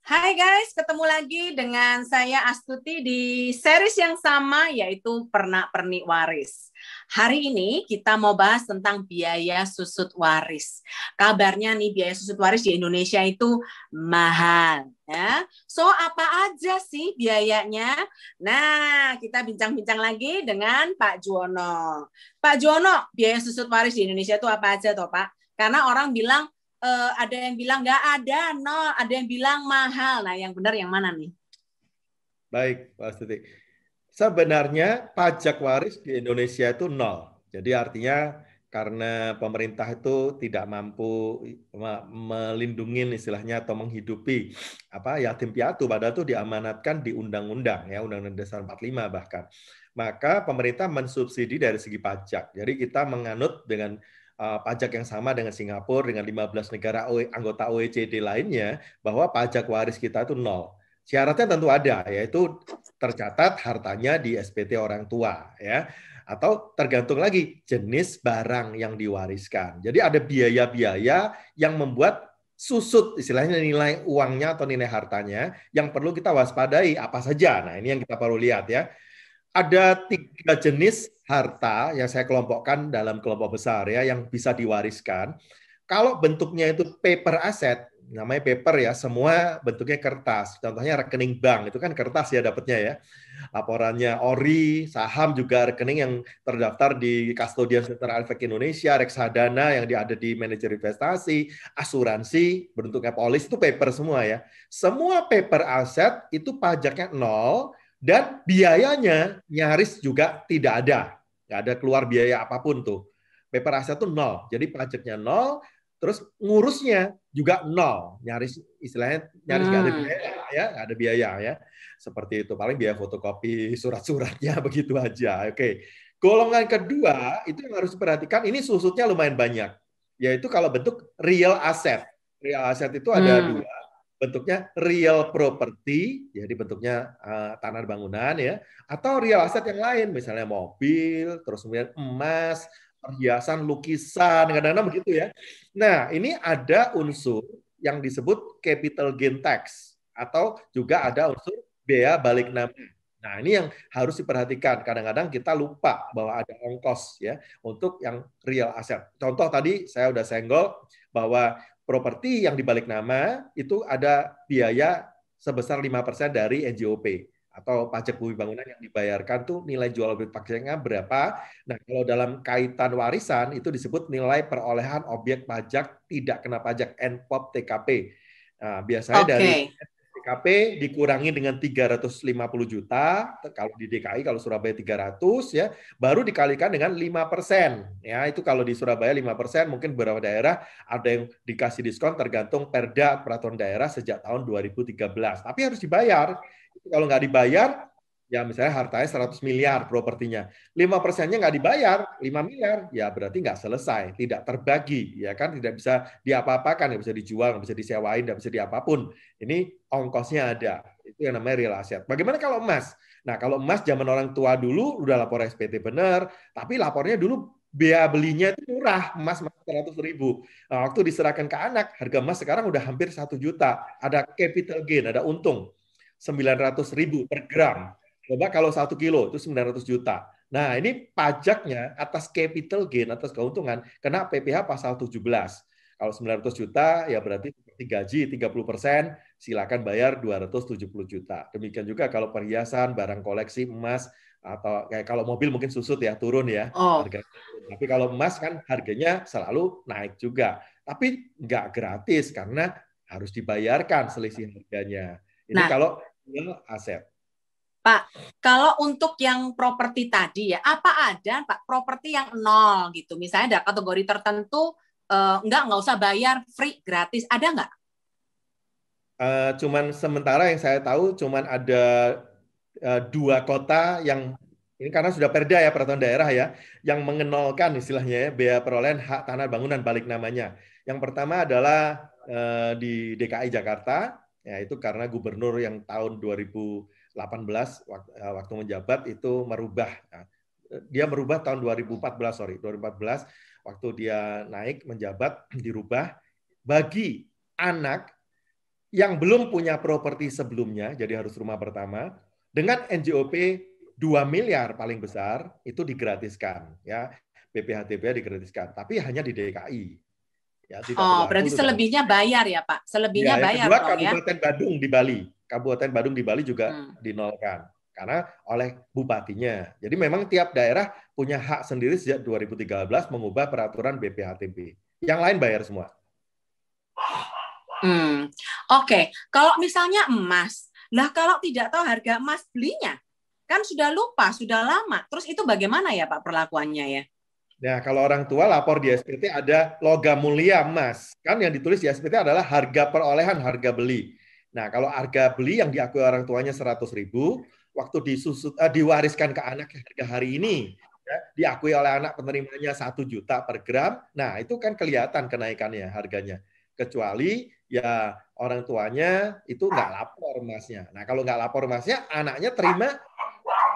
Hai guys, ketemu lagi dengan saya Astuti di series yang sama yaitu Pernak-Pernik Waris. Hari ini kita mau bahas tentang biaya susut waris. Kabarnya nih biaya susut waris di Indonesia itu mahal. Ya. So apa aja sih biayanya? Nah, kita bincang-bincang lagi dengan Pak Juwono. Pak Juwono, biaya susut waris di Indonesia itu apa aja toh Pak? Karena orang bilang ada yang bilang nggak ada, nol, ada yang bilang mahal. Nah, yang benar yang mana nih? Baik, Pak Astuti. Sebenarnya pajak waris di Indonesia itu nol. Jadi artinya karena pemerintah itu tidak mampu melindungi istilahnya atau menghidupi yatim piatu, padahal itu diamanatkan di undang-undang ya, Undang-Undang Dasar 45 bahkan. Maka pemerintah mensubsidi dari segi pajak. Jadi kita menganut dengan pajak yang sama dengan Singapura, dengan 15 negara anggota OECD lainnya, bahwa pajak waris kita itu nol. Syaratnya tentu ada, yaitu tercatat hartanya di SPT orang tua, ya, atau tergantung lagi jenis barang yang diwariskan. Jadi ada biaya-biaya yang membuat susut, istilahnya nilai uangnya atau nilai hartanya yang perlu kita waspadai apa saja. Nah, ini yang kita perlu lihat ya. Ada 3 jenis harta yang saya kelompokkan dalam kelompok besar ya, yang bisa diwariskan. Kalau bentuknya itu paper asset, namanya paper ya, semua bentuknya kertas. Contohnya rekening bank, itu kan kertas ya dapatnya ya. Laporannya ORI, saham juga rekening yang terdaftar di Custodian Central Efek Indonesia, reksadana yang ada di manajer investasi, asuransi, bentuknya polis, itu paper semua ya. Semua paper aset itu pajaknya nol, dan biayanya nyaris juga tidak ada. Nggak ada keluar biaya apapun tuh. Paper aset itu nol, jadi pajaknya nol, terus ngurusnya juga nol, nyaris istilahnya nyaris nggak ada Hmm. biaya ya, nggak ada biaya ya, seperti itu. Paling biaya fotokopi surat-suratnya begitu aja. Oke, golongan kedua itu yang harus diperhatikan, ini susutnya lumayan banyak, yaitu kalau bentuk real asset. Real asset itu ada Hmm. dua, bentuknya real property, jadi bentuknya tanah bangunan ya, atau real asset yang lain, misalnya mobil, terus kemudian emas, perhiasan, lukisan, kadang-kadang begitu ya. Nah, ini ada unsur yang disebut capital gain tax, atau juga ada unsur bea balik nama. Nah, ini yang harus diperhatikan. Kadang-kadang kita lupa bahwa ada ongkos ya untuk yang real asset. Contoh tadi saya udah senggol bahwa properti yang dibalik nama itu ada biaya sebesar 5% dari NJOP atau pajak bumi bangunan yang dibayarkan tuh nilai jual beli pajaknya berapa. Nah, kalau dalam kaitan warisan itu disebut nilai perolehan objek pajak tidak kena pajak, NPOP TKP. Nah, biasanya Oke. dari Okay. TKP dikurangi dengan 350 juta, kalau di DKI, kalau Surabaya 300 ya, baru dikalikan dengan 5%. Ya, itu kalau di Surabaya 5%, mungkin beberapa daerah ada yang dikasih diskon tergantung Perda peraturan daerah sejak tahun 2013. Tapi harus dibayar. Kalau nggak dibayar, ya misalnya hartanya 100 miliar propertinya, 5%-nya nggak dibayar, 5 miliar, ya berarti nggak selesai, tidak terbagi, ya kan, tidak bisa diapa-apakan, nggak bisa dijual, nggak bisa disewain, nggak bisa diapapun. Ini ongkosnya ada, itu yang namanya real asset. Bagaimana kalau emas? Nah, kalau emas zaman orang tua dulu udah lapor SPT benar, tapi lapornya dulu biaya belinya itu murah, emas 100.000. Nah, waktu diserahkan ke anak, harga emas sekarang udah hampir 1 juta. Ada capital gain, ada untung 900.000 per gram. Coba kalau 1 kilo itu 900 juta. Nah, ini pajaknya atas capital gain, atas keuntungan, kena PPh pasal 17. Kalau 900 juta, ya berarti seperti gaji 30%, silakan bayar 270 juta. Demikian juga kalau perhiasan, barang koleksi, emas, atau kayak kalau mobil mungkin susut ya, turun ya Oh. harganya. Tapi kalau emas kan harganya selalu naik juga. Tapi nggak gratis karena harus dibayarkan selisih harganya. Ini Nah, kalau real aset. Pak, kalau untuk yang properti tadi ya, apa ada Pak properti yang nol gitu? Misalnya ada kategori tertentu nggak usah bayar, free, gratis, ada nggak? Cuman sementara yang saya tahu cuman ada 2 kota yang ini karena sudah perda ya peraturan daerah ya yang mengenolkan istilahnya ya bea perolehan hak tanah bangunan balik namanya. Yang pertama adalah di DKI Jakarta, ya itu karena gubernur yang tahun 2018 waktu menjabat itu merubah. Nah, dia merubah tahun 2014, sorry, 2014 waktu dia naik menjabat dirubah bagi anak yang belum punya properti sebelumnya, jadi harus rumah pertama, dengan NJOP 2 miliar paling besar, itu digratiskan. Ya, BPHTB digratiskan, tapi hanya di DKI. Ya, tidak Oh, berlaku berarti untuk daerah. selebihnya bayar ya, Pak? Ya, Selebihnya yang bayar kedua dong ya? Kabupaten Badung di Bali. Kabupaten Badung di Bali juga Hmm. dinolkan karena oleh bupatinya. Jadi memang tiap daerah punya hak sendiri sejak 2013 mengubah peraturan BPHTB. Yang lain bayar semua. Oke. Kalau misalnya emas, lah kalau tidak tahu harga emas belinya, kan sudah lupa, sudah lama. Terus itu bagaimana ya Pak perlakuannya ya? Nah, kalau orang tua lapor di SPT ada logam mulia emas. Kan yang ditulis di SPT adalah harga perolehan, harga beli. Nah, kalau harga beli yang diakui orang tuanya 100.000, waktu diwariskan ke anak harga hari ini, ya, diakui oleh anak penerimanya 1 juta per gram. Nah, itu kan kelihatan kenaikannya harganya. Kecuali ya orang tuanya itu nggak lapor emasnya. Nah, kalau nggak lapor emasnya, anaknya terima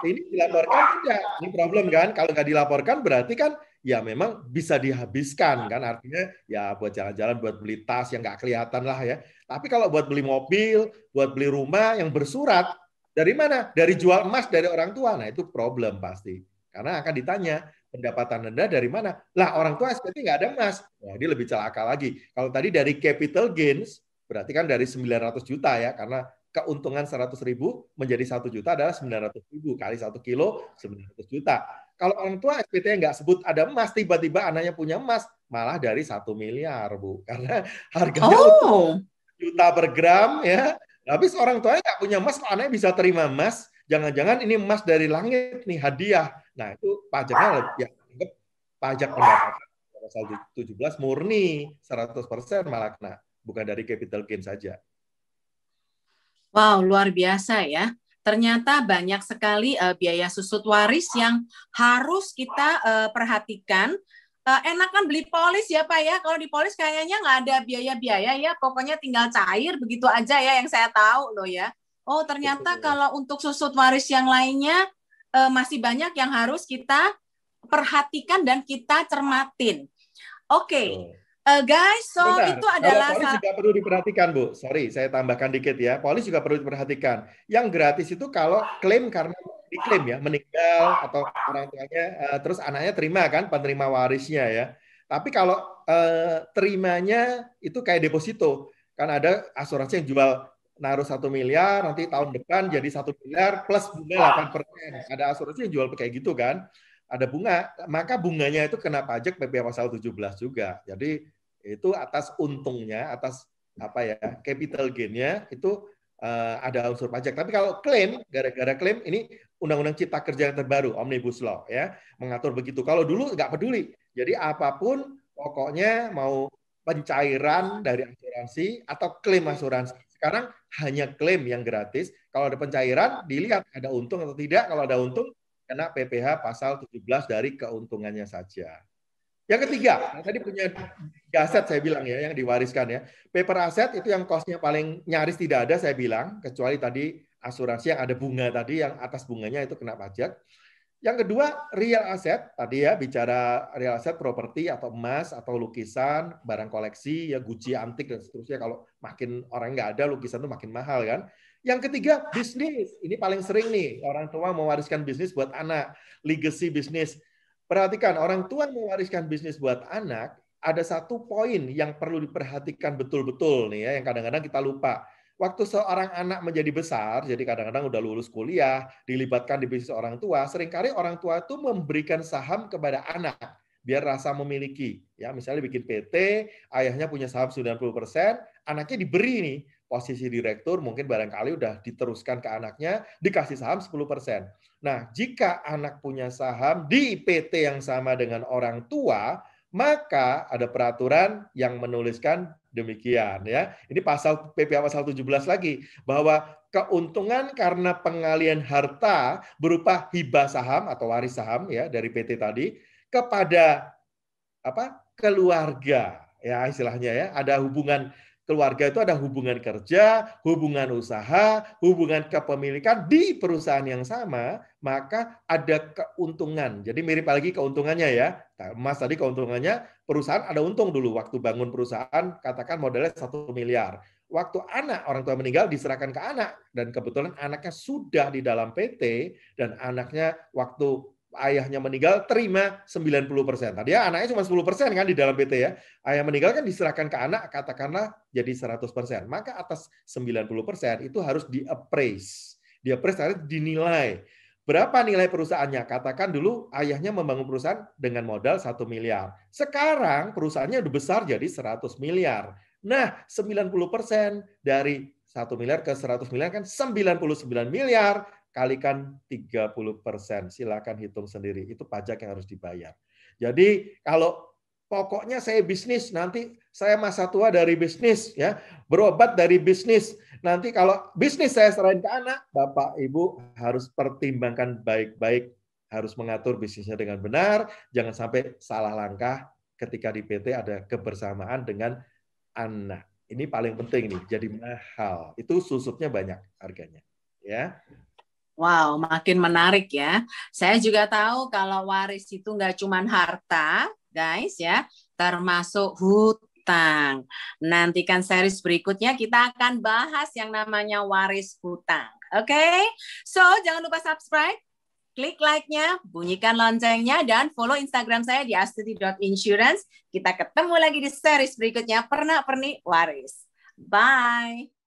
ini dilaporkan tidak. Ini problem kan? Kalau nggak dilaporkan berarti kan ya memang bisa dihabiskan kan, artinya ya buat jalan-jalan, buat beli tas yang nggak kelihatan lah ya. Tapi kalau buat beli mobil, buat beli rumah yang bersurat, dari mana? Dari jual emas dari orang tua. Nah itu problem pasti. Karena akan ditanya, pendapatan Anda dari mana? Lah orang tua SPT nggak ada emas. Wah dia lebih celaka lagi. Kalau tadi dari capital gains, berarti kan dari 900 juta ya, karena keuntungan 100.000 menjadi 1 juta adalah 900.000 kali 1 kilo 900 juta. Kalau orang tua SPT nggak sebut ada emas, tiba-tiba anaknya punya emas, malah dari 1 miliar, Bu. Karena harganya untuk Oh, juta per gram, ya. Habis orang tuanya nggak punya emas, kok anaknya bisa terima emas? Jangan-jangan ini emas dari langit, nih hadiah. Nah, itu pajaknya lebih, ya, pajak pendapatan pasal 17 murni, 100% malah kena. Bukan dari capital gain saja. wow, luar biasa ya. Ternyata banyak sekali biaya susut waris yang harus kita perhatikan. Enakan beli polis ya Pak ya. Kalau di polis kayaknya nggak ada biaya-biaya ya. Pokoknya tinggal cair begitu aja ya yang saya tahu loh ya. Oh ternyata Betul. kalau untuk susut waris yang lainnya masih banyak yang harus kita perhatikan dan kita cermatin. Oke, Betul. guys, so Benar. itu Kalau adalah polis juga perlu diperhatikan, Bu. Sorry, saya tambahkan dikit ya. Polis juga perlu diperhatikan. Yang gratis itu kalau klaim karena diklaim ya, meninggal atau orang tuanya, terus anaknya terima kan, penerima warisnya ya. Tapi kalau terimanya itu kayak deposito. Kan ada asuransi yang jual naruh 1 miliar, nanti tahun depan jadi 1 miliar plus bunga 8%. Ada asuransi yang jual kayak gitu kan. Ada bunga, maka bunganya itu kena pajak PPh pasal 17 juga. Jadi itu atas untungnya, atas apa ya capital gain-nya itu ada unsur pajak. Tapi kalau klaim, gara-gara klaim ini Undang-Undang Cipta Kerja yang terbaru, Omnibus Law ya, mengatur begitu. Kalau dulu nggak peduli. Jadi apapun pokoknya mau pencairan dari asuransi atau klaim asuransi. Sekarang hanya klaim yang gratis. Kalau ada pencairan dilihat ada untung atau tidak. Kalau ada untung kena PPh pasal 17 dari keuntungannya saja. Yang ketiga, yang tadi punya aset saya bilang ya, yang diwariskan ya. Paper aset itu yang costnya paling nyaris tidak ada saya bilang, kecuali tadi asuransi yang ada bunga tadi, yang atas bunganya itu kena pajak. Yang kedua, real asset, tadi ya bicara real asset, properti atau emas atau lukisan, barang koleksi, ya Gucci, antik dan seterusnya. Kalau makin orang nggak ada, lukisan itu makin mahal kan. Yang ketiga, bisnis. Ini paling sering nih, orang tua mewariskan bisnis buat anak, legacy bisnis. Perhatikan, orang tua mewariskan bisnis buat anak, ada satu poin yang perlu diperhatikan betul-betul nih ya, yang kadang-kadang kita lupa. Waktu seorang anak menjadi besar, jadi kadang-kadang udah lulus kuliah, dilibatkan di bisnis orang tua, seringkali orang tua itu memberikan saham kepada anak biar rasa memiliki. Ya, misalnya bikin PT, ayahnya punya saham 90%, anaknya diberi nih posisi direktur, mungkin barangkali udah diteruskan ke anaknya, dikasih saham 10%. Nah, jika anak punya saham di PT yang sama dengan orang tua, maka ada peraturan yang menuliskan demikian ya. Ini pasal PPh pasal 17 lagi, bahwa keuntungan karena pengalian harta berupa hibah saham atau waris saham ya dari PT tadi kepada apa? Keluarga ya istilahnya ya. Ada hubungan keluarga itu ada hubungan kerja, hubungan usaha, hubungan kepemilikan di perusahaan yang sama, maka ada keuntungan. Jadi mirip lagi keuntungannya ya. Mas tadi keuntungannya perusahaan ada untung dulu waktu bangun perusahaan, katakan modalnya 1 miliar. waktu orang tua meninggal diserahkan ke anak, dan kebetulan anaknya sudah di dalam PT, dan anaknya waktu ayahnya meninggal terima 90%. Tadi ya anaknya cuma 10% kan di dalam PT ya. Ayah meninggal kan diserahkan ke anak, katakanlah jadi 100%. Maka atas 90% itu harus di-appraise. Di-appraise harus dinilai. Berapa nilai perusahaannya? Katakan dulu ayahnya membangun perusahaan dengan modal 1 miliar. Sekarang perusahaannya udah besar jadi 100 miliar. Nah, 90% dari 1 miliar ke 100 miliar kan 99 miliar. Kalikan 30%. Silakan hitung sendiri. Itu pajak yang harus dibayar. Jadi kalau pokoknya saya bisnis, nanti saya masa tua dari bisnis, ya, berobat dari bisnis. Nanti kalau bisnis saya serahin ke anak, Bapak Ibu harus pertimbangkan baik-baik, harus mengatur bisnisnya dengan benar, jangan sampai salah langkah ketika di PT ada kebersamaan dengan anak. Ini paling penting nih, jadi mahal. Itu susutnya banyak harganya, ya. Wow, makin menarik ya. Saya juga tahu kalau waris itu nggak cuma harta, guys ya, termasuk hutang. Nantikan series berikutnya kita akan bahas yang namanya waris hutang. Oke? So, jangan lupa subscribe, klik like-nya, bunyikan loncengnya, dan follow Instagram saya di astuti.insurance. Kita ketemu lagi di series berikutnya, Pernak-Pernik Waris. Bye!